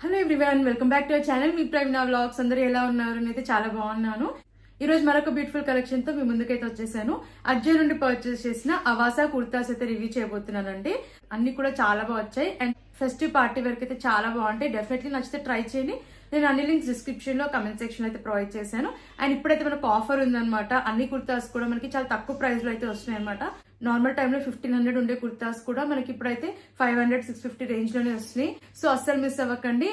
Hello everyone, welcome back to our channel. Me Praveena vlogs. అందరూ ఎలా ఉన్నారు? నేనైతే చాలా బాగున్నాను. ఈ రోజు మరొక బ్యూటిఫుల్ కలెక్షన్ తో మీ ముందుకైతే వచ్చేసాను. అర్జున్ నుండి పర్చేస్ చేసిన అవాసా కుర్తాస్ అయితే రివ్యూ చేయబోతున్నానండి. అన్ని కూడా చాలా బాగా వచ్చాయి అండ్ ఫెస్టివ్ పార్టీ వరకు అయితే చాలా బాగుంటాయి. డెఫినెట్లీ నచ్చితే ట్రై చేయండి. నేను అన్ని లింక్స్ డిస్క్రిప్షన్ లో కమెంట్ సెక్షన్ అయితే ప్రొవైడ్ చేశాను. అండ్ ఇప్పుడైతే మనకు ఆఫర్ ఉందన్నమాట. అన్ని కుర్తాస్ కూడా మనకి చాలా తక్కువ ప్రైస్ లో అయితే వస్తున్నాయి అనమాట. నార్మల్ టైంలో 1500 ఉండే కుర్తాస్ కూడా మనకి ఇప్పుడైతే 500, 650 రేంజ్ లోనే వస్తున్నాయి. సో అస్సలు మిస్ అవ్వకండి.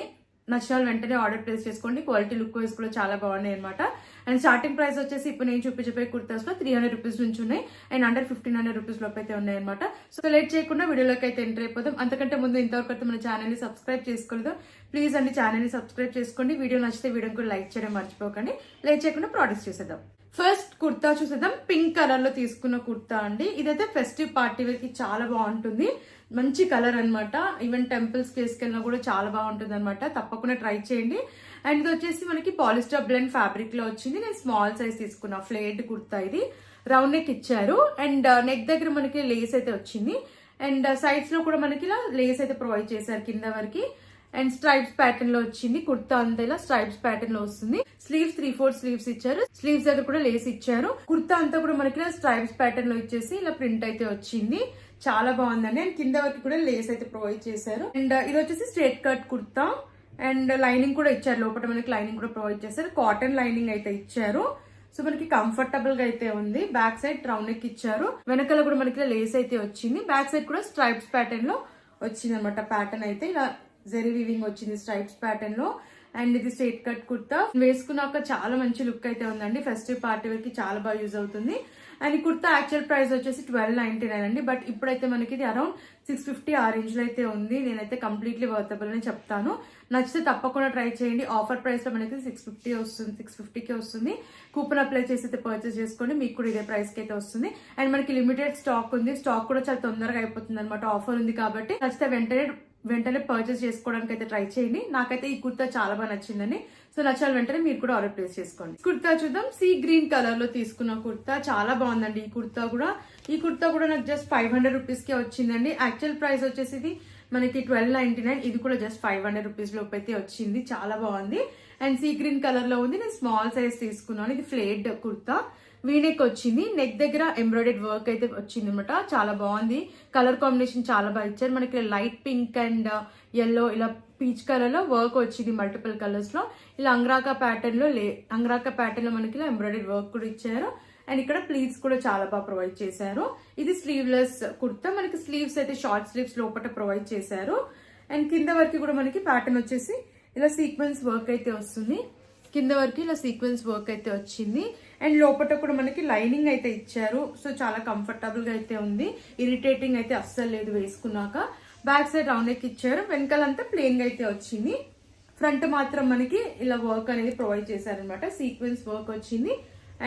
నచ్చిన వెంటనే ఆర్డర్ ప్లేస్ చేసుకోండి. క్వాలిటీ లుక్ వైజ్ కూడా చాలా బాగున్నాయి అనమాట. అండ్ స్టార్టింగ్ ప్రైస్ వచ్చేసి ఇప్పుడు నేను చూపించే కుర్తాస్ లో 300 రూపీస్ నుంచి ఉన్నాయి అండ్ అండర్ 1500 రూపీస్ లోపు అయితే ఉన్నాయి అనమాట. సో లేట్ చేయకుండా వీడియోలోకి అయితే ఎంటర్ అయిపోతాం. అంతకంటే ముందు ఇంతవరకు అయితే మన ఛానల్ ని సబ్స్క్రైబ్ చేసుకోలేదు, ప్లీజ్ అండి ఛానల్ ని సబ్స్క్రైబ్ చేసుకోండి. వీడియో నచ్చితే వీడియోని కూడా లైక్ చేయడం మర్చిపోకండి. లేట్ చేయకుండా ప్రోడక్ట్స్ చూసేద్దాం. ఫస్ట్ కుర్తా చూసేద్దాం. పింక్ కలర్ లో తీసుకున్న కుర్తా అండి. ఇదైతే ఫెస్టివ్ పార్టీ వేర్ కి చాలా బాగుంటుంది. మంచి కలర్ అనమాట. ఈవెన్ టెంపుల్స్ కి వేసుకెళ్ళినా కూడా చాలా బాగుంటుంది అనమాట. తప్పకుండా ట్రై చేయండి. అండ్ ఇది వచ్చేసి మనకి పాలిస్టర్ బ్లెండ్ ఫ్యాబ్రిక్ లో వచ్చింది. నేను స్మాల్ సైజ్ తీసుకున్నా. ఫ్లేడ్ కుర్తా ఇది. రౌండ్ నెక్ ఇచ్చారు అండ్ నెక్ దగ్గర మనకి లేస్ అయితే వచ్చింది అండ్ సైడ్స్ లో కూడా మనకి ఇలా లేస్ అయితే ప్రొవైడ్ చేశారు కింద వరకు. అండ్ స్ట్రైప్స్ ప్యాటర్న్ లో వచ్చింది. కుర్తా అంతా ఇలా స్ట్రైప్స్ ప్యాటర్న్ లో వస్తుంది. స్లీవ్స్ 3/4 స్లీవ్స్ ఇచ్చారు. స్లీవ్స్ దగ్గర కూడా లేస్ ఇచ్చారు. కుర్తా అంతా కూడా మనకి ఇలా స్ట్రైప్స్ ప్యాటర్న్ లో ఇచ్చేసి ఇలా ప్రింట్ అయితే వచ్చింది. చాలా బాగుందండి. అండ్ కింద వరకు కూడా లేస్ అయితే ప్రొవైడ్ చేశారు. అండ్ ఇది వచ్చేసి straight cut kurta and lining కూడా ఇచ్చారు. లోపల మనకి లైనింగ్ కూడా ప్రొవైడ్ చేశారు. కాటన్ లైనింగ్ అయితే ఇచ్చారు. సో మనకి కంఫర్టబుల్ గా అయితే ఉంది. బ్యాక్ సైడ్ రౌండ్ నెక్ ఇచ్చారు. వెనకాల కూడా మనకి లేస్ అయితే వచ్చింది. బ్యాక్ సైడ్ కూడా స్ట్రైప్స్ ప్యాటర్న్ లో వచ్చింది అనమాట. ప్యాటర్న్ అయితే ఇలా జెరీ వీవింగ్ వచ్చింది స్ట్రైప్స్ ప్యాటర్న్ లో. అండ్ ఇది స్ట్రేట్ కట్ కుర్తా వేసుకున్నాక చాలా మంచి లుక్ అయితే ఉందండి. ఫెస్టివ్ పార్టీ వేర్ కి చాలా బాగా యూజ్ అవుతుంది. అండ్ ఈ కుర్తా యాక్చువల్ ప్రైస్ వచ్చేసి 1299 అండి. బట్ ఇప్పుడైతే మనకి ఇది అరౌండ్ 650 ఆ రేంజ్ లో అయితే ఉంది. నేనైతే కంప్లీట్లీ వర్తబుల్ అని చెప్తాను. నచ్చితే తప్పకుండా ట్రై చేయండి. ఆఫర్ ప్రైస్ లో మనకి 650 వస్తుంది, 650కి వస్తుంది. కూపన్ అప్లై చేసి అయితే పర్చేస్ చేసుకోండి. మీకు కూడా ఇదే ప్రైస్ కి అయితే వస్తుంది. అండ్ మనకి లిమిటెడ్ స్టాక్ ఉంది. స్టాక్ కూడా చాలా తొందరగా అయిపోతుంది అనమాట. ఆఫర్ ఉంది కాబట్టి నచ్చితే వెంటనే పర్చేస్ చేసుకోవడానికి అయితే ట్రై చేయండి. నాకైతే ఈ కుర్తా చాలా బాగా నచ్చిందండి. సో నచ్చాలి వెంటనే మీరు కూడా ఆర్డర్ ప్లేస్ చేసుకోండి. కుర్తా చూద్దాం. సీ గ్రీన్ కలర్ లో తీసుకున్న కుర్తా చాలా బాగుందండి. ఈ కుర్తా కూడా నాకు జస్ట్ 500 రూపీస్ కే వచ్చిందండి. యాక్చువల్ ప్రైస్ వచ్చేసి ఇది మనకి 1299. ఇది కూడా జస్ట్ 500 రూపీస్ లోపు అయితే వచ్చింది. చాలా బాగుంది. అండ్ సీ గ్రీన్ కలర్ లో ఉంది. నేను స్మాల్ సైజ్ తీసుకున్నాను. ఇది ఫ్లేడ్ కుర్తా. వీనెక్ వచ్చింది. నెక్ దగ్గర ఎంబ్రాయిడెడ్ వర్క్ అయితే వచ్చింది అనమాట. చాలా బాగుంది. కలర్ కాంబినేషన్ చాలా బాగా ఇచ్చారు. మనకి లైట్ పింక్ అండ్ ఎల్లో ఇలా పీచ్ కలర్ లో వర్క్ వచ్చింది. మల్టిపుల్ కలర్స్ లో ఇలా అంగ్రాకా ప్యాటర్న్ లో మనకి ఇలా ఎంబ్రాయిడెడ్ వర్క్ కూడా ఇచ్చారు. అండ్ ఇక్కడ ప్లీట్స్ కూడా చాలా బాగా ప్రొవైడ్ చేశారు. ఇది స్లీవ్లెస్ కుర్తా. మనకి స్లీవ్స్ అయితే షార్ట్ స్లీవ్స్ లోపల ప్రొవైడ్ చేశారు. అండ్ కింద వరకు కూడా మనకి ప్యాటర్న్ వచ్చేసి ఇలా సీక్వెన్స్ వర్క్ అయితే వస్తుంది. కింద వరకు ఇలా సీక్వెన్స్ వర్క్ అయితే వచ్చింది. అండ్ లోపల కూడా మనకి లైనింగ్ అయితే ఇచ్చారు. సో చాలా కంఫర్టబుల్ గా అయితే ఉంది. ఇరిటేటింగ్ అయితే అస్సలు లేదు వేసుకున్నాక. బ్యాక్ సైడ్ రౌండ్ నెక్ ఇచ్చారు. వెనకాలంతా ప్లెయిన్ గా అయితే వచ్చింది. ఫ్రంట్ మాత్రం మనకి ఇలా వర్క్ అనేది ప్రొవైడ్ చేశారనమాట. సీక్వెన్స్ వర్క్ వచ్చింది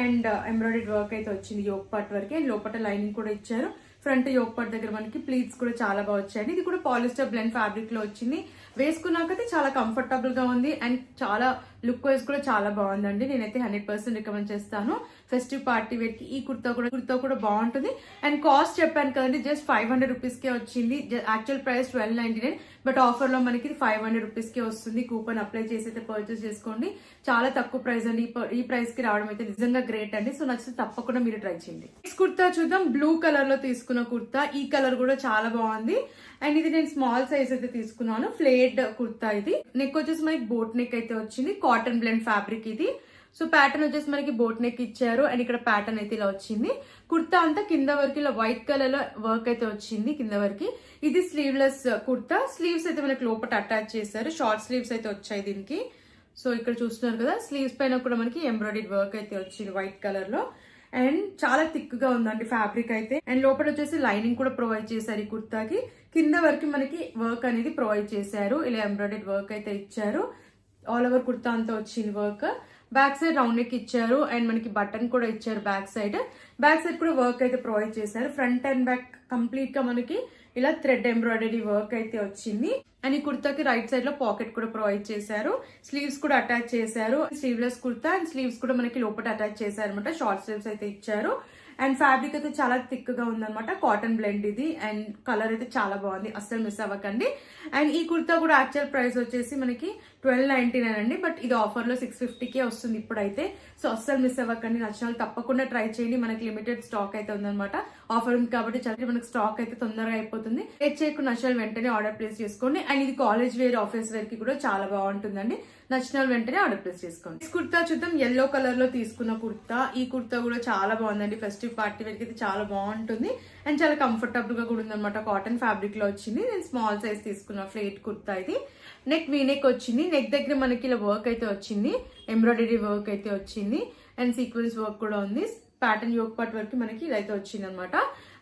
అండ్ ఎంబ్రాయిడెడ్ వర్క్ అయితే వచ్చింది యోక్ పార్ట్ వరకు. అండ్ లోపల లైనింగ్ కూడా ఇచ్చారు. ఫ్రంట్ యోక్ పార్ట్ దగ్గర మనకి ప్లీట్స్ కూడా చాలా బాగా వచ్చాయండి. ఇది కూడా పాలిస్టర్ బ్లెండ్ ఫ్యాబ్రిక్ లో వచ్చింది. వేసుకున్నాకైతే చాలా కంఫర్టబుల్ గా ఉంది అండ్ చాలా లుక్ వైజ్ కూడా చాలా బాగుందండి. నేనైతే 100% రికమెండ్ చేస్తాను. ఫెస్టివ్ పార్టీ వేర్ కి ఈ కుర్తా కూడా బాగుంటుంది. అండ్ కాస్ట్ చెప్పాను కదండి, జస్ట్ 500 రూపీస్ కే వచ్చింది. Actual price 1299. బట్ ఆఫర్ లో మనకి 500 రూపీస్ కే వస్తుంది. కూపన్ అప్లై చేసి అయితే పర్చేస్ చేసుకోండి. చాలా తక్కువ ప్రైస్ అండి. ఈ ప్రైస్ కి రావడం అయితే నిజంగా గ్రేట్ అండి. సో నచ్చితే తప్పకుండా మీరు ట్రై చేయండి. నెక్స్ట్ కుర్తా చూద్దాం. బ్లూ కలర్ లో తీసుకున్న కుర్తా. ఈ కలర్ కూడా చాలా బాగుంది. అండ్ ఇది నేను స్మాల్ సైజ్ అయితే తీసుకున్నాను. ఫ్లేడ్ కుర్తా ఇది. నెక్ వచ్చేసి మనకి బోట్ నెక్ అయితే వచ్చింది. కాటన్ బ్లెండ్ ఫ్యాబ్రిక్ ఇది. సో ప్యాటర్న్ వచ్చేసి మనకి బోట్ నెక్ ఇచ్చారు. అండ్ ఇక్కడ ప్యాటర్న్ అయితే ఇలా వచ్చింది. కుర్తా అంతా కింద వరకు ఇలా వైట్ కలర్ లో వర్క్ అయితే వచ్చింది కింద వరకు. ఇది స్లీవ్లెస్ కుర్తా. స్లీవ్స్ అయితే మనకి లోపల అటాచ్ చేశారు. షార్ట్ స్లీవ్స్ అయితే వచ్చాయి దీనికి. సో ఇక్కడ చూస్తున్నారు కదా, స్లీవ్స్ పైన కూడా మనకి ఎంబ్రాయిడెడ్ వర్క్ అయితే వచ్చింది వైట్ కలర్ లో. అండ్ చాలా థిక్ గా ఉందండి ఫ్యాబ్రిక్ అయితే. అండ్ లోపల వచ్చేసి లైనింగ్ కూడా ప్రొవైడ్ చేశారు ఈ కుర్తాకి. కింద వరకు మనకి వర్క్ అనేది ప్రొవైడ్ చేశారు. ఇలా ఎంబ్రాయిడెడ్ వర్క్ అయితే ఇచ్చారు. ఆల్ ఓవర్ కుర్తా అంతా వచ్చింది work. Back side round neck ఇచ్చారు అండ్ మనకి బటన్ కూడా ఇచ్చారు. బ్యాక్ సైడ్ కూడా వర్క్ అయితే ప్రొవైడ్ చేశారు. ఫ్రంట్ అండ్ బ్యాక్ కంప్లీట్ గా మనకి ఇలా థ్రెడ్ ఎంబ్రాయిడరీ వర్క్ అయితే వచ్చింది. అండ్ ఈ కుర్తాకి రైట్ సైడ్ లో పాకెట్ కూడా ప్రొవైడ్ చేశారు. స్లీవ్స్ కూడా అటాచ్ చేశారు. స్లీవ్లెస్ కుర్తా అండ్ స్లీవ్స్ కూడా మనకి లోపల అటాచ్ చేశారు అనమాట. షార్ట్ స్లీవ్స్ అయితే ఇచ్చారు. అండ్ ఫ్యాబ్రిక్ అయితే చాలా థిక్ గా ఉందన్నమాట. కాటన్ బ్లెండ్ ఇది అండ్ కలర్ అయితే చాలా బాగుంది, అస్సలు మిస్ అవ్వకండి. అండ్ ఈ కుర్తా కూడా యాక్చువల్ ప్రైస్ వచ్చేసి మనకి 1299 అండి, బట్ ఇది ఆఫర్ లో 650కే వస్తుంది ఇప్పుడైతే. సో అస్సలు మిస్ అవ్వకండి, నచ్చిన వాళ్ళు తప్పకుండా ట్రై చేయండి. మనకి లిమిటెడ్ స్టాక్ అయితే ఉందన్నమాట, ఆఫర్ ఉంది కాబట్టి చాలా మనకి స్టాక్ అయితే తొందరగా అయిపోతుంది. లేట్ చేయకుండా నచ్చిన వెంటనే ఆర్డర్ ప్లేస్ చేసుకోండి. అండ్ ఇది కాలేజ్ వేర్, ఆఫీస్ వేర్ కి కూడా చాలా బాగుంటుందండి. నచ్చిన వెంటనే ఆర్డర్ ప్లేస్ చేసుకోండి. నెక్స్ట్ కుర్తా చూద్దాం. ఎల్లో కలర్ లో తీసుకున్న కుర్తా. ఈ కుర్తా కూడా చాలా బాగుందండి, ఫెస్టివ్ పార్టీ వేర్ కి అయితే చాలా బాగుంటుంది అండ్ చాలా కంఫర్టబుల్ గా కూడా ఉందన్నమాట. కాటన్ ఫ్యాబ్రిక్ లో వచ్చింది. నేను స్మాల్ సైజ్ తీసుకున్న ఫ్లేట్ కుర్తా ఇది. నెక్ వీనెక్ వచ్చింది, నెక్ దగ్గర మనకి ఇలా వర్క్ అయితే వచ్చింది, ఎంబ్రాయిడరీ వర్క్ అయితే వచ్చింది అండ్ సీక్వెన్స్ వర్క్ కూడా ఉంది. ప్యాటర్న్ యోక్ పార్ట్ వరకు మనకి ఇలా అయితే వచ్చింది అనమాట.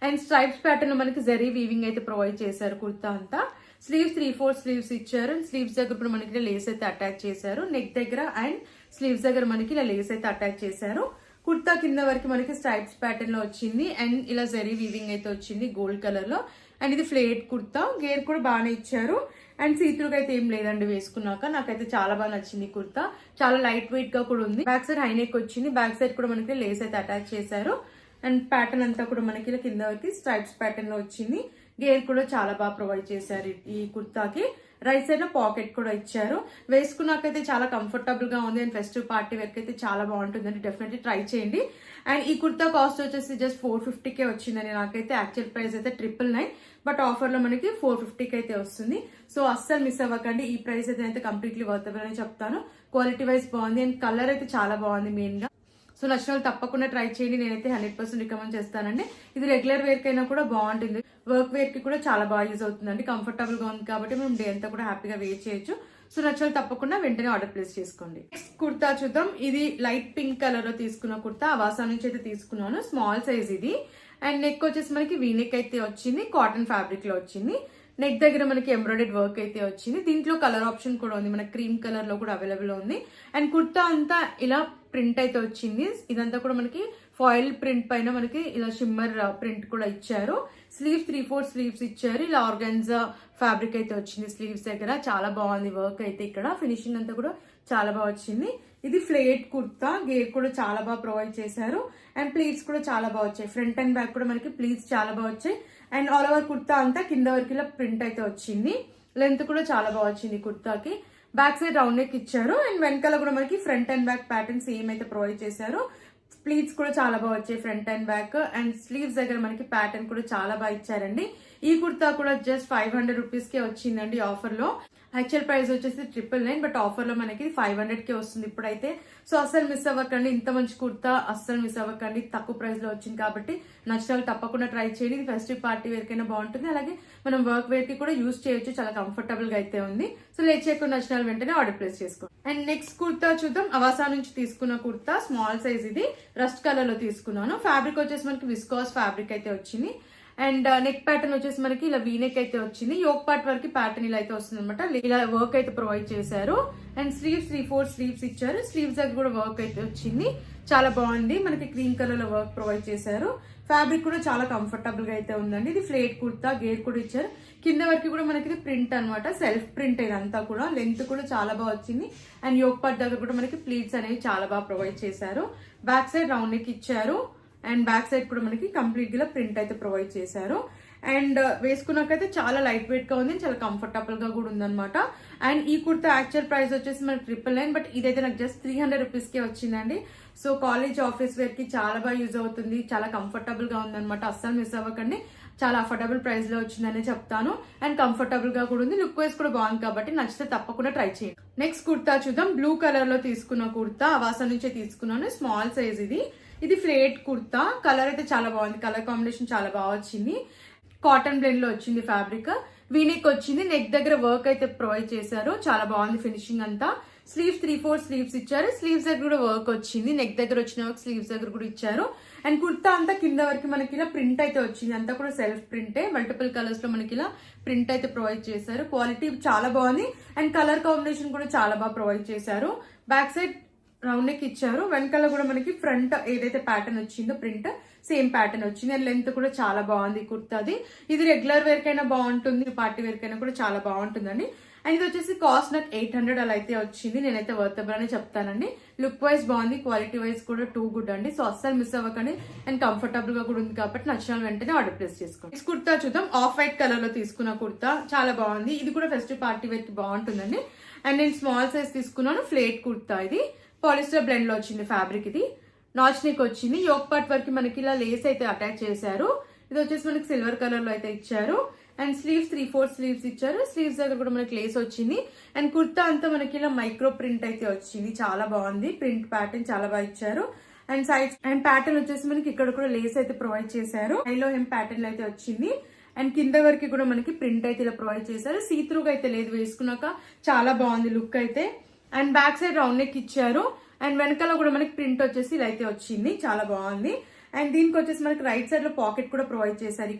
అండ్ స్ట్రైప్స్ ప్యాటర్న్ లో మనకి జరీ వీవింగ్ అయితే ప్రొవైడ్ చేశారు కుర్తా అంతా. స్లీవ్స్ 3/4 స్లీవ్స్ ఇచ్చారు. స్లీవ్స్ దగ్గర ఇప్పుడు మనకి లేస్ అయితే అటాచ్ చేశారు. నెక్ దగ్గర అండ్ స్లీవ్స్ దగ్గర మనకి ఇలా లేస్ అయితే అటాచ్ చేశారు. కుర్తా కింద వరకు మనకి స్ట్రైప్స్ ప్యాటర్న్ లో వచ్చింది అండ్ ఇలా జరీ వీవింగ్ అయితే వచ్చింది గోల్డ్ కలర్ లో. అండ్ ఇది ఫ్లేట్ కుర్తా, గేర్ కూడా బాగానే ఇచ్చారు అండ్ సీత్రూగా అయితే ఏం లేదండి వేసుకున్నాక. నాకైతే చాలా బాగా నచ్చింది కుర్తా, చాలా లైట్ వెయిట్ గా కూడా ఉంది. బ్యాక్ సైడ్ హైనెక్ వచ్చింది, బ్యాక్ సైడ్ కూడా మనకి లేస్ అయితే అటాచ్ చేశారు అండ్ ప్యాటర్న్ అంతా కూడా మనకి ఇలా కింద వరకు స్ట్రైప్స్ ప్యాటర్న్ లో వచ్చింది. గేర్ కూడా చాలా బాగా ప్రొవైడ్ చేశారు ఈ కుర్తాకి. రైట్ సైడ్ లో పాకెట్ కూడా ఇచ్చారు. వేసుకున్నాకైతే చాలా కంఫర్టబుల్ గా ఉంది అండ్ ఫెస్టివ్ పార్టీ వేర్ అయితే చాలా బాగుంటుందండి, డెఫినెట్లీ ట్రై చేయండి. అండ్ ఈ కుర్తా కాస్ట్ వచ్చేసి జస్ట్ 450కే వచ్చిందండి. నాకైతే యాక్చువల్ ప్రైస్ అయితే 999, బట్ ఆఫర్ లో మనకి 450కి అయితే వస్తుంది. సో అస్సలు మిస్ అవ్వకండి, ఈ ప్రైస్ అయితే కంప్లీట్లీ వర్తబుల్ అని చెప్తాను. క్వాలిటీ వైజ్ బాగుంది అండ్ కలర్ అయితే చాలా బాగుంది మెయిన్ గా. సో నచ్చిన వాళ్ళు తప్పకుండా ట్రై చేయండి, నేనైతే 100% రికమెండ్ చేస్తానండి. ఇది రెగ్యులర్ వేర్ కైనా కూడా బాగుంటుంది, వర్క్ వేర్ కి కూడా చాలా బాగా యూజ్ అవుతుందండి. కంఫర్టబుల్ గా ఉంది కాబట్టి మనం డే అంతా కూడా హ్యాపీగా వేర్ చేయొచ్చు. సో నచ్చిన వాళ్ళు తప్పకుండా వెంటనే ఆర్డర్ ప్లేస్ చేసుకోండి. నెక్స్ట్ కుర్తా చూద్దాం. ఇది లైట్ పింక్ కలర్ లో తీసుకున్న కుర్తా, అవాసా నుంచి అయితే తీసుకున్నాను. స్మాల్ సైజ్ ఇది అండ్ నెక్ వచ్చేసి మనకి వీనెక్ అయితే వచ్చింది, కాటన్ ఫ్యాబ్రిక్ లో వచ్చింది. నెక్ దగ్గర మనకి ఎంబ్రాయిడరీ వర్క్ అయితే వచ్చింది. దీంట్లో కలర్ ఆప్షన్ కూడా ఉంది, మనకి క్రీమ్ కలర్ లో కూడా అవైలబుల్ ఉంది. అండ్ కుర్తా అంతా ఇలా ప్రింట్ అయితే వచ్చింది. ఇదంతా కూడా మనకి ఫాయిల్ ప్రింట్ పైన మనకి ఇలా షిమ్మర్ ప్రింట్ కూడా ఇచ్చారు. స్లీవ్స్ 3/4 స్లీవ్స్ ఇచ్చారు. ఇలా ఆర్గాన్జా ఫ్యాబ్రిక్ అయితే వచ్చింది స్లీవ్స్ దగ్గర, చాలా బాగుంది వర్క్ అయితే. ఇక్కడ ఫినిషింగ్ అంతా కూడా చాలా బాగా వచ్చింది. ఇది ఫ్లేట్ కుర్తా, గేర్ కూడా చాలా బాగా ప్రొవైడ్ చేశారు అండ్ ప్లీట్స్ కూడా చాలా బాగా వచ్చాయి. ఫ్రంట్ అండ్ బ్యాక్ కూడా మనకి ప్లీట్స్ చాలా బాగా వచ్చాయి అండ్ ఆల్ ఓవర్ కుర్తా అంతా కింద వరకు ఇలా ప్రింట్ అయితే వచ్చింది. లెంత్ కూడా చాలా బాగా వచ్చింది కుర్తాకి. బ్యాక్ సైడ్ రౌండ్ నెక్ ఇచ్చారు అండ్ వెనకాల కూడా మనకి front and back pattern same అయితే ప్రొవైడ్ చేశారు. ప్లీట్స్ కూడా చాలా బాగా వచ్చాయి front and back and sleeves దగ్గర మనకి ప్యాటర్న్ కూడా చాలా బాగా ఇచ్చారండి. ఈ కుర్తా కూడా జస్ట్ 500 రూపీస్కే వచ్చిందండి ఆఫర్ లో. యాక్చువల్ ప్రైస్ వచ్చేసి 999, బట్ ఆఫర్ లో మనకి 500కే వస్తుంది ఇప్పుడైతే. సో అస్సలు మిస్ అవ్వకండి, ఇంత మంచి కుర్తా అస్సలు మిస్ అవ్వకండి, తక్కువ ప్రైస్ లో వచ్చింది కాబట్టి నచ్చిన వాళ్ళు తప్పకుండా ట్రై చేయండి. ఇది ఫెస్టివ్ పార్టీ వేర్ కైనా బాగుంటుంది, అలాగే మనం వర్క్ వేర్ కి కూడా యూజ్ చేయొచ్చు, చాలా కంఫర్టబుల్ గా అయితే ఉంది. సో లేట్ చేయకుండా నచ్చిన వాళ్ళు వెంటనే ఆర్డర్ ప్లేస్ చేసుకోండి. అండ్ నెక్స్ట్ కుర్తా చూద్దాం. అవాసా నుంచి తీసుకున్న కుర్తా, స్మాల్ సైజ్ ఇది, రస్ట్ కలర్ లో తీసుకున్నాను. ఫ్యాబ్రిక్ వచ్చేసి మనకి విస్కాస్ ఫ్యాబ్రిక్ అయితే వచ్చింది అండ్ నెక్ ప్యాటర్న్ వచ్చేసి మనకి ఇలా వీనెక్ అయితే వచ్చింది. యోక్ పార్ట్ వరకు ప్యాటర్న్ ఇలా అయితే వస్తుంది అనమాట. ఇలా వర్క్ అయితే ప్రొవైడ్ చేశారు అండ్ స్లీవ్స్ 3/4 స్లీవ్స్ ఇచ్చారు. స్లీవ్స్ దగ్గర కూడా వర్క్ అయితే వచ్చింది, చాలా బాగుంది. మనకి క్రీమ్ కలర్ లో వర్క్ ప్రొవైడ్ చేశారు. ఫ్యాబ్రిక్ కూడా చాలా కంఫర్టబుల్ గా అయితే ఉందండి. ఇది ఫ్లేట్ కుర్తా, గేర్ కూడా ఇచ్చారు. కింద వరకు కూడా మనకి ప్రింట్ అనమాట, సెల్ఫ్ ప్రింట్ ఇదంతా కూడా. లెంత్ కూడా చాలా బాగా వచ్చింది అండ్ యోక్ పార్ట్ దగ్గర కూడా మనకి ప్లీట్స్ అనేవి చాలా బాగా ప్రొవైడ్ చేశారు. బ్యాక్ సైడ్ రౌండ్ నెక్ ఇచ్చారు అండ్ బ్యాక్ సైడ్ కూడా మనకి కంప్లీట్ గా ప్రింట్ అయితే ప్రొవైడ్ చేశారు. అండ్ వేసుకున్నాకైతే చాలా లైట్ వెయిట్ గా ఉంది, చాలా కంఫర్టబుల్ గా కూడా ఉందన్నమాట. అండ్ ఈ కుర్తా యాక్చువల్ ప్రైస్ వచ్చేసి మనకి 999, బట్ ఇదైతే నాకు జస్ట్ 300 రూపీస్కే వచ్చిందండి. సో కాలేజ్ ఆఫీస్ వేర్ కి చాలా బాగా యూజ్ అవుతుంది, చాలా కంఫర్టబుల్ గా ఉందన్నమాట. అస్సలు మిస్ అవ్వకండి, చాలా అఫోర్డబుల్ ప్రైస్ లో వచ్చిందని చెప్తాను అండ్ కంఫర్టబుల్ గా కూడా ఉంది. లుక్ వైజ్ కూడా బాగుంది కాబట్టి నచ్చితే తప్పకుండా ట్రై చేయండి. నెక్స్ట్ కుర్తా చూద్దాం. బ్లూ కలర్ లో తీసుకున్న కుర్తా, అవాసా నుంచే తీసుకున్నాను. స్మాల్ సైజ్ ఇది ఫ్లేట్ కుర్తా. కలర్ అయితే చాలా బాగుంది, కలర్ కాంబినేషన్ చాలా బాగా వచ్చింది. కాటన్ బ్లెండ్ లో వచ్చింది ఫ్యాబ్రిక్. వీనెక్ వచ్చింది, నెక్ దగ్గర వర్క్ అయితే ప్రొవైడ్ చేశారు, చాలా బాగుంది ఫినిషింగ్ అంతా. స్లీవ్స్ 3/4 స్లీవ్స్ ఇచ్చారు. స్లీవ్స్ దగ్గర కూడా వర్క్ వచ్చింది, నెక్ దగ్గర వచ్చిన వర్క్ స్లీవ్స్ దగ్గర కూడా ఇచ్చారు. అండ్ కుర్తా అంతా కింద వరకు మనకి ఇలా ప్రింట్ అయితే వచ్చింది, అంతా కూడా సెల్ఫ్ ప్రింటే. మల్టిపుల్ కలర్స్ లో మనకి ఇలా ప్రింట్ అయితే ప్రొవైడ్ చేశారు. క్వాలిటీ చాలా బాగుంది అండ్ కలర్ కాంబినేషన్ కూడా చాలా బాగా ప్రొవైడ్ చేశారు. బ్యాక్ సైడ్ రౌండ్ నెక్ ఇచ్చారు. వెనకాల కూడా మనకి ఫ్రంట్ ఏదైతే ప్యాటర్న్ వచ్చిందో ప్రింట్ సేమ్ ప్యాటర్న్ వచ్చింది అండ్ లెంత్ కూడా చాలా బాగుంది కుర్తాది. ఇది రెగ్యులర్ వేర్ కైనా బాగుంటుంది, పార్టీ వేర్ కైనా కూడా చాలా బాగుంటుందండి. అండ్ ఇది వచ్చేసి కాస్ట్ నాకు 800 అలా అయితే వచ్చింది. నేనైతే వర్తబుల్ అని చెప్తానండి. లుక్ వైజ్ బాగుంది, క్వాలిటీ వైజ్ కూడా టూ గుడ్ అండి. సో అస్సలు మిస్ అవ్వకండి. అండ్ కంఫర్టబుల్ గా కూడా ఉంది కాబట్టి నచ్చిన వెంటనే ఆర్డర్ ప్లేస్ చేసుకోండి. నెక్స్ట్ కుర్తా చూద్దాం. ఆఫ్ వైట్ కలర్ లో తీసుకున్న కుర్తా చాలా బాగుంది. ఇది కూడా ఫెస్టివ్ పార్టీ వేర్ కి బాగుంటుందండి. అండ్ నేను స్మాల్ సైజ్ తీసుకున్నాను. ఫ్లేట్ కుర్తా ఇది పాలిస్టర్ బ్లెండ్ లో వచ్చింది ఫ్యాబ్రిక్. ఇది నాచ్ నెక్ వచ్చింది. యోక్ పార్ట్ వరకు మనకి ఇలా లేస్ అయితే అటాచ్ చేశారు. ఇది వచ్చేసి మనకి సిల్వర్ కలర్ లో అయితే ఇచ్చారు. అండ్ స్లీవ్స్ 3/4 స్లీవ్స్ ఇచ్చారు. స్లీవ్స్ దగ్గర కూడా మనకి లేస్ వచ్చింది. అండ్ కుర్తా అంతా మనకి ఇలా మైక్రో ప్రింట్ అయితే వచ్చింది. చాలా బాగుంది. ప్రింట్ ప్యాటర్న్ చాలా బాగా ఇచ్చారు. అండ్ సైడ్స్ అండ్ ప్యాటర్న్ వచ్చేసి మనకి ఇక్కడ కూడా లేస్ అయితే ప్రొవైడ్ చేశారు. హైలో హెమ్ ప్యాటర్న్ అయితే వచ్చింది. అండ్ కింద వరకు కూడా మనకి ప్రింట్ అయితే ఇలా ప్రొవైడ్ చేశారు. సీ త్రూగా అయితే లేదు, వేసుకున్నాక చాలా బాగుంది లుక్ అయితే. And back side round neck ఇచ్చారు. అండ్ వెనకాల కూడా మనకి ప్రింట్ వచ్చేసి ఇలా అయితే వచ్చింది. చాలా బాగుంది. అండ్ దీనికి వచ్చేసి మనకి రైట్ సైడ్ లో పాకెట్ కూడా ప్రొవైడ్ చేశారు.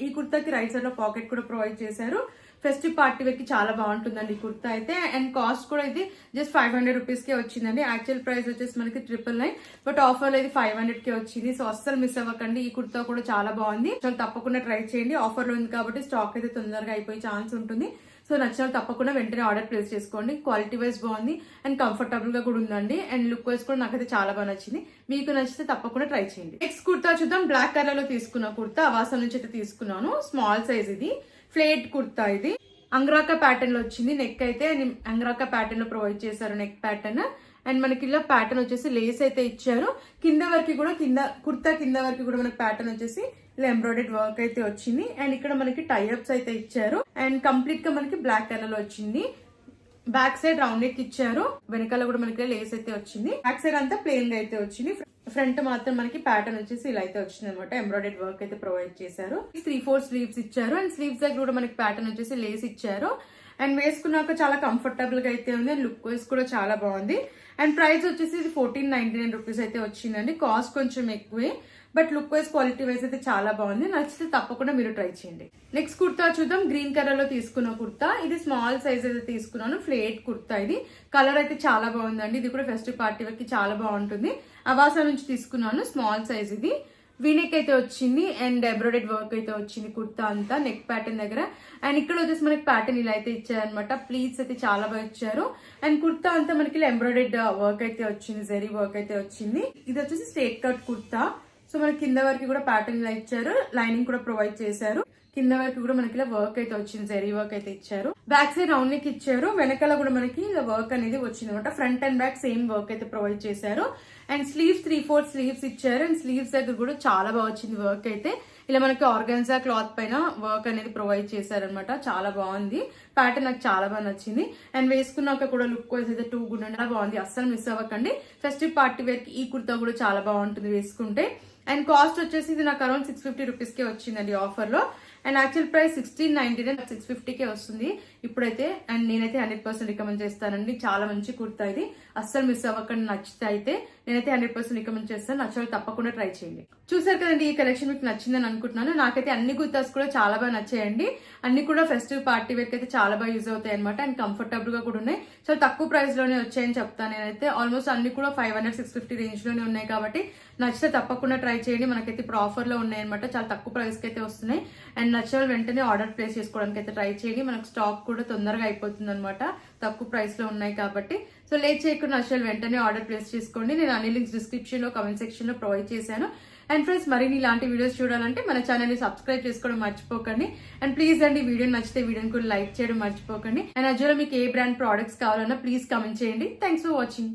ఈ కుర్తాకి రైట్ సైడ్ లో పాకెట్ కూడా ప్రొవైడ్ చేశారు. ఫెస్టివ్ పార్టీ వేర్ కి చాలా బాగుంటుందండి ఈ కుర్తా అయితే. అండ్ కాస్ట్ కూడా ఇది జస్ట్ 500 రూపీస్ కే వచ్చిందండి. యాక్చువల్ ప్రైస్ వచ్చేసి మనకి 999, బట్ ఆఫర్ లో ఇది 500 కే వచ్చింది. సో అస్సలు మిస్ అవ్వకండి. ఈ కుర్తా కూడా చాలా బాగుంది. సో తప్పకుండా ట్రై చేయండి. ఆఫర్ లో ఉంది కాబట్టి స్టాక్ అయితే తొందరగా అయిపోయే ఛాన్స్ ఉంటుంది. సో నచ్చిన తప్పకుండా వెంటనే ఆర్డర్ ప్లేస్ చేసుకోండి. క్వాలిటీ వైజ్ బాగుంది అండ్ కంఫర్టబుల్ గా కూడా ఉందండి. అండ్ లుక్ వైజ్ కూడా నాకైతే చాలా బాగా నచ్చింది. మీకు నచ్చితే తప్పకుండా ట్రై చేయండి. నెక్స్ట్ కుర్తా చూద్దాం. బ్లాక్ కలర్ లో తీసుకున్న కుర్తా అవాసా నుంచి అయితే తీసుకున్నాను. స్మాల్ సైజ్ ఇది ఫ్లేట్ కుర్తా. ఇది అంగ్రాకా ప్యాటర్న్ లో వచ్చింది. నెక్ అయితే అంగ్రాకా ప్యాటర్న్ లో ప్రొవైడ్ చేశారు నెక్ ప్యాటర్న్. అండ్ మనకి ఇలా ప్యాటర్న్ వచ్చేసి లేస్ అయితే ఇచ్చారు. కింద వరకు కూడా కుర్తా కింద వరకు కూడా మనకి ప్యాటర్న్ వచ్చేసి ఇలా ఎంబ్రాయిడెడ్ వర్క్ అయితే వచ్చింది. అండ్ ఇక్కడ మనకి టైఅప్స్ అయితే ఇచ్చారు. అండ్ కంప్లీట్ గా మనకి బ్లాక్ కలర్ లో వచ్చింది. బ్యాక్ సైడ్ రౌండ్ నెక్ ఇచ్చారు. వెనకాల కూడా మనకి లేస్ అయితే వచ్చింది. బ్యాక్ సైడ్ అంతా ప్లెయిన్ గా అయితే వచ్చింది. ఫ్రంట్ మాత్రం మనకి ప్యాటర్న్ వచ్చేసి ఇలా అయితే వచ్చింది అనమాట. ఎంబ్రాయిడెడ్ వర్క్ అయితే ప్రొవైడ్ చేశారు. 3/4 స్లీవ్స్ ఇచ్చారు. అండ్ స్లీవ్స్ దగ్గర కూడా మనకి ప్యాటర్న్ వచ్చేసి లేస్ ఇచ్చారు. అండ్ వేసుకున్నాక చాలా కంఫర్టబుల్ గా అయితే ఉంది. అండ్ లుక్ వైజ్ కూడా చాలా బాగుంది. అండ్ ప్రైస్ వచ్చేసి ఇది 1499 రూపీస్ అయితే వచ్చిందండి. కాస్ట్ కొంచెం ఎక్కువే, but look wise quality wise అయితే చాలా బాగుంది. నచ్చితే తప్పకుండా మీరు ట్రై చేయండి. నెక్స్ట్ కుర్తా చూద్దాం. గ్రీన్ కలర్ లో తీసుకున్న కుర్తా. ఇది స్మాల్ సైజ్ అయితే తీసుకున్నాను. ఫ్లేట్ కుర్తా. ఇది కలర్ అయితే చాలా బాగుందండి. ఇది కూడా ఫెస్టివ్ పార్టీ వరకు చాలా బాగుంటుంది. అవాసా నుంచి తీసుకున్నాను. స్మాల్ సైజ్ ఇది వీనెక్ అయితే వచ్చింది. అండ్ ఎంబ్రాయిడెడ్ వర్క్ అయితే వచ్చింది కుర్తా అంతా నెక్ ప్యాటర్న్ దగ్గర. అండ్ ఇక్కడ వచ్చేసి మనకి ప్యాటర్న్ ఇలా అయితే ఇచ్చారనమాట. ప్లీట్స్ అయితే చాలా బాగా ఇచ్చారు. అండ్ కుర్తా అంతా మనకి ఎంబ్రాయిడెడ్ వర్క్ అయితే వచ్చింది. జరీ వర్క్ అయితే వచ్చింది. ఇది వచ్చేసి స్ట్రేట్ కట్ కుర్తా. సో మనకి కింద వరకు కూడా ప్యాటర్న్ ఇలా ఇచ్చారు. లైనింగ్ కూడా ప్రొవైడ్ చేశారు. కింద వరకు కూడా మనకి ఇలా వర్క్ అయితే వచ్చింది. జరీ వర్క్ అయితే ఇచ్చారు. బ్యాక్ సైడ్ రౌండ్ నెక్ ఇచ్చారు. వెనకాల కూడా మనకి ఇలా వర్క్ అనేది వచ్చింది అనమాట. Front and back same work అయితే ప్రొవైడ్ చేశారు. అండ్ స్లీవ్స్ 3/4 స్లీవ్స్ ఇచ్చారు. అండ్ స్లీవ్స్ దగ్గర కూడా చాలా బాగా వచ్చింది వర్క్ అయితే. ఇలా మనకి ఆర్గాన్జా క్లాత్ పైన వర్క్ అనేది ప్రొవైడ్ చేశారనమాట. చాలా బాగుంది. ప్యాటర్న్ నాకు చాలా బాగా నచ్చింది. అండ్ వేసుకున్నాక కూడా లుక్ వైజ్ అయితే టూ గుడ్ అండ్ బాగుంది. అస్సలు మిస్ అవ్వకండి. ఫెస్టివ్ పార్టీ వేర్ కి ఈ కుర్తా కూడా చాలా బాగుంటుంది వేసుకుంటే. అండ్ కాస్ట్ వచ్చేసి ఇది నాకు అరౌండ్ 650 రూపీస్ కే వచ్చిందండి ఆఫర్ లో. అండ్ యాక్చువల్ ప్రైస్ 1699, 650 కే వస్తుంది ఇప్పుడైతే. అండ్ నేనైతే 100% రికమెండ్ చేస్తానండి. చాలా మంచి కుర్తా ఇది. అస్సలు మిస్ అవ్వకండి. నచ్చితే అయితే నేనైతే 100% రికమెండ్ చేస్తాను. నచ్చాలి తప్పకుండా ట్రై చేయండి. చూసారు కదండి, ఈ కలెక్షన్ మీకు నచ్చిందని అనుకుంటున్నాను. నాకైతే అన్ని కుర్తాస్ కూడా చాలా బాగా నచ్చాయండి. అన్ని కూడా ఫెస్టివ్ పార్టీ వేర్ అయితే చాలా బాగా యూజ్ అవుతాయి అనమాట. అండ్ కంఫర్టబుల్ గా కూడా ఉన్నాయి. చాలా తక్కువ ప్రైస్ లోనే వచ్చాయని చెప్తాను నేనైతే. ఆల్మోస్ట్ అన్ని కూడా 500, 650 రేంజ్ లోనే ఉన్నాయి కాబట్టి నచ్చితే తప్పకుండా ట్రై చేయండి. మనకైతే ఇప్పుడు ఆఫర్ లో ఉన్నాయి అనమాట. చాలా తక్కువ ప్రైస్ కి అయితే వస్తున్నాయి. అండ్ నచ్చిన వెంటనే ఆర్డర్ ప్లేస్ చేసుకోవడానికి అయితే ట్రై చేయండి. మనకు స్టాక్ కూడా తొందరగా అయిపోతుంది అనమాట. తక్కువ ప్రైస్ లో ఉన్నాయి కాబట్టి. సో లేట్ చేయకుండా నచ్చిన వెంటనే ఆర్డర్ ప్లేస్ చేసుకోండి. నేను అన్ని లింక్స్ డిస్క్రిప్షన్ లో, కమెంట్ సెక్షన్ లో ప్రొవైడ్ చేశాను. అండ్ ఫ్రెండ్స్, మరిన్ని ఇలాంటి వీడియోస్ చూడాలంటే మన ఛానల్ ని సబ్స్క్రైబ్ చేసుకోవడం మర్చిపోకండి. అండ్ ప్లీజ్ అండి, వీడియో నచ్చితే వీడియోని కూడా లైక్ చేయడం మర్చిపోకండి. అండ్ అజోలో మీకు ఏ బ్రాండ్ ప్రోడక్ట్స్ కావాలన్నా ప్లీజ్ కమెంట్ చేయండి. Thanks for watching.